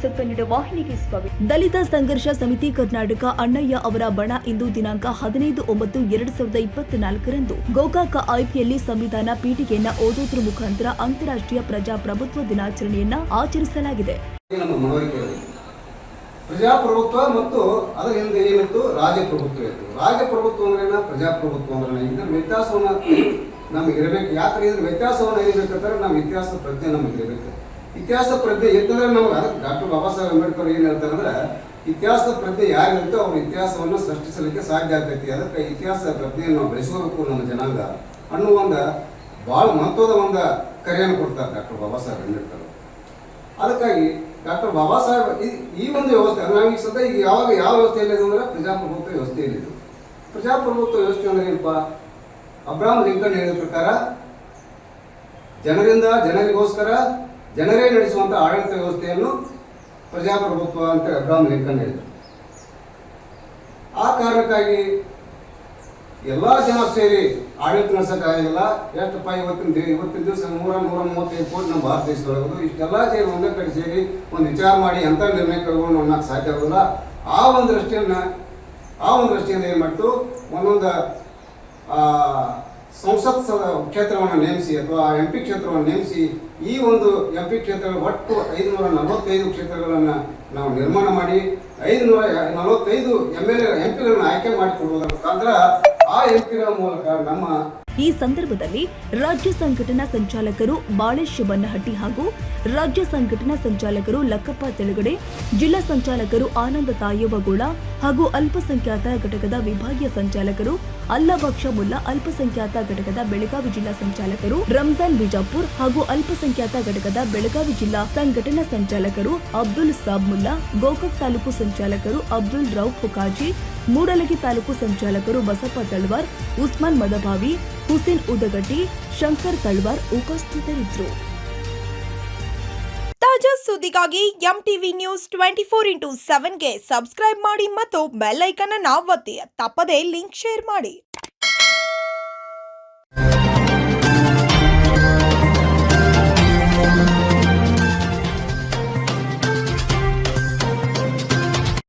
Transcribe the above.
News Kannada ವಾಹಿನಿಗೆ ಸ್ವಾಗತ. ದಲಿತ ಸಂಘರ್ಷ ಸಮಿತಿ ಕರ್ನಾಟಕ ಅಣ್ಣಯ್ಯ ಅವರ ಬಣ ಇಂದು ದಿನಾಂಕ 15/9/2024 ಗೋಕಾಕ ಐಪಿಯಲ್ಲಿ ಸಂವಿಧಾನ ಪೀಠಿಕೆಯನ್ನ ಓದೋದ್ರ ಮುಖಾಂತರ ಅಂತಾರಾಷ್ಟ್ರೀಯ ಪ್ರಜಾಪ್ರಭುತ್ವ ದಿನಾಚರಣೆಯನ್ನ ಆಚರಿಸಲಾಗಿದೆ. ಪ್ರಜಾಪ್ರಭುತ್ವ ಮತ್ತು ಅದರ ಹಿಂದೆ ಏನಿತ್ತು ರಾಜಪ್ರಭುತ್ವ ಇತ್ತು. ರಾಜಪ್ರಭುತ್ವ ಅಂದ್ರೆ ಪ್ರಜಾಪ್ರಭುತ್ವ ಅಂದ್ರೆ ಇದರ ವ್ಯತ್ಯಾಸವನ್ನ ನಮಗೆ ಇರಬೇಕು. ಯಾಕಂದ್ರೆ ಇದ್ರ ವ್ಯತ್ಯಾಸವನ್ನ ಇರಬೇಕಂದ್ರೆ ನಮ್ಮ ಇತಿಹಾಸ ಪ್ರಜ್ಞೆ ನಮಗೆ ಇರಬೇಕು. ಇತಿಹಾಸ ಪ್ರಜ್ಞೆ ಇತ್ತಂದ್ರೆ ನಮ್ಗೆ ಅದಕ್ಕೆ ಡಾಕ್ಟರ್ ಬಾಬಾ ಸಾಹೇಬ್ ಅಂಬೇಡ್ಕರ್ ಏನ್ ಹೇಳ್ತಾರೆ ಅಂದ್ರೆ ಇತಿಹಾಸ ಪ್ರಜ್ಞೆ ಯಾರಿರುತ್ತೋ ಅವ್ರ ಇತಿಹಾಸವನ್ನು ಸೃಷ್ಟಿಸಲಿಕ್ಕೆ ಸಾಧ್ಯ ಆಗ್ತೈತಿ. ಅದಕ್ಕೆ ಇತಿಹಾಸ ಪ್ರಜ್ಞೆಯನ್ನು ನಾವು ಬೆಳೆಸ್ಕೋಬೇಕು ನಮ್ಮ ಜನಾಂಗ ಅನ್ನುವ ಒಂದು ಬಹಳ ಮಹತ್ವದ ಒಂದು ಕರೆಯನ್ನು ಕೊಡ್ತಾರೆ ಡಾಕ್ಟರ್ ಬಾಬಾ ಸಾಹೇಬ್ ಅಂಬೇಡ್ಕರ್. ಅದಕ್ಕಾಗಿ ಡಾಕ್ಟರ್ ಬಾಬಾ ಸಾಹೇಬ್ ಈ ಒಂದು ವ್ಯವಸ್ಥೆ ನಾವೀಗ ಸದ್ಯ ಈಗ ಯಾವ ವ್ಯವಸ್ಥೆಯಲ್ಲಿ ಅಂದ್ರೆ ಪ್ರಜಾಪ್ರಭುತ್ವ ವ್ಯವಸ್ಥೆಯಲ್ಲಿದ್ದು. ಪ್ರಜಾಪ್ರಭುತ್ವ ವ್ಯವಸ್ಥೆ ಅಂದ್ರೆ ಏನಪ್ಪ? ಅಬ್ರಹಾಂ ಲಿಂಕನ್ ಹೇಳಿದ ಪ್ರಕಾರ ಜನರಿಂದ ಜನರಿಗೋಸ್ಕರ ಜನರೇ ನಡೆಸುವಂತ ಆಡಳಿತ ವ್ಯವಸ್ಥೆಯನ್ನು ಪ್ರಜಾಪ್ರಭುತ್ವ ಅಂತ ಅಬ್ರಹಾಂ ಲಿಂಕನ್ ಹೇಳಿದರು. ಆ ಕಾರಣಕ್ಕಾಗಿ ಎಲ್ಲಾ ಜನ ಸೇರಿ ಆಡಳಿತ ನಡೆಸೋಕ್ಕಾಗಿಲ್ಲ. ಎಷ್ಟಪ್ಪ ಇವತ್ತಿನ ದಿವಸ 135 ಕೋಟಿ ನಮ್ಮ ಭಾರತ ದೇಶದೊಳಗದು ಇಷ್ಟೆಲ್ಲ ಸೇರಿ ಒಂದೇ ಕಡೆ ಸೇರಿ ಒಂದು ವಿಚಾರ ಮಾಡಿ ಎಂಥ ನಿರ್ಣಯ ಕೈಗೊಂಡು ಅನ್ನೋಕೆ ಸಾಧ್ಯ ಆಗೋದಿಲ್ಲ. ಆ ಒಂದು ದೃಷ್ಟಿಯಿಂದ ಏನು ಮಾಡ್ತು, ಒಂದೊಂದು ಸಂಸತ್ ಕ್ಷೇತ್ರವನ್ನು ನೇಮಿಸಿ ಅಥವಾ MP ಕ್ಷೇತ್ರವನ್ನು ನೇಮಿಸಿ ಈ ಒಂದು MP ಕ್ಷೇತ್ರಗಳು ಒಟ್ಟು 545 ಕ್ಷೇತ್ರಗಳನ್ನು ನಾವು ನಿರ್ಮಾಣ ಮಾಡಿ 545 MP ಗಳನ್ನ ಆಯ್ಕೆ ಮಾಡಿಕೊಡುವುದರ ಮುಖಾಂತರ ಆ MP ಗಳ ಮೂಲಕ ನಮ್ಮ ಈ ಸಂದರ್ಭದಲ್ಲಿ ರಾಜ್ಯ ಸಂಘಟನಾ ಸಂಚಾಲಕರು ಬಾಳೇಶ್ ಬನ್ನಹಟ್ಟಿ ಹಾಗೂ ರಾಜ್ಯ ಸಂಘಟನಾ ಸಂಚಾಲಕರು ಲಕ್ಕಪ್ಪ ತೆಳಗಡೆ, ಜಿಲ್ಲಾ ಸಂಚಾಲಕರು ಆನಂದ ತಾಯವ್ವಗೋಳ ಹಾಗೂ ಅಲ್ಪಸಂಖ್ಯಾತ ಘಟಕದ ವಿಭಾಗೀಯ ಸಂಚಾಲಕರು ಅಲ್ಲಾಬಕ್ಷ ಮುಲ್ಲಾ, ಅಲ್ಪಸಂಖ್ಯಾತ ಘಟಕದ ಬೆಳಗಾವಿ ಜಿಲ್ಲಾ ಸಂಚಾಲಕರು ರಂಜಾನ್ ಬಿಜಾಪುರ್ ಹಾಗೂ ಅಲ್ಪಸಂಖ್ಯಾತ ಘಟಕದ ಬೆಳಗಾವಿ ಜಿಲ್ಲಾ ಸಂಘಟನಾ ಸಂಚಾಲಕರು ಅಬ್ದುಲ್ ಸಾಬ್ ಮುಲ್ಲಾ, ಗೋಕಾಕ್ ತಾಲೂಕು ಸಂಚಾಲಕರು ಅಬ್ದುಲ್ ರೌಫ್ ಕಾಜಿ, ಮೂಡಲಗಿ ತಾಲೂಕು ಸಂಚಾಲಕರು ಬಸಪ್ಪ ತಳವಾರ್, ಉಸ್ಮಾನ್ ಮದಭಾವಿ, ಹುಸೇನ್ ಉದಗಟ್ಟಿ, ಶಂಕರ್ ತಳವಾರ್ ಉಪಸ್ಥಿತರಿದ್ದರು. ತಾಜಾ ಸುದ್ದಿಗಾಗಿ MTV ನ್ಯೂಸ್ 24x7ಗೆ ಸಬ್ಸ್ಕ್ರೈಬ್ ಮಾಡಿ ಮತ್ತು ಬೆಲ್ ಐಕಾನ್ ಅನ್ನು ಒತ್ತಿ. ತಪ್ಪದೇ ಲಿಂಕ್ ಶೇರ್ ಮಾಡಿ.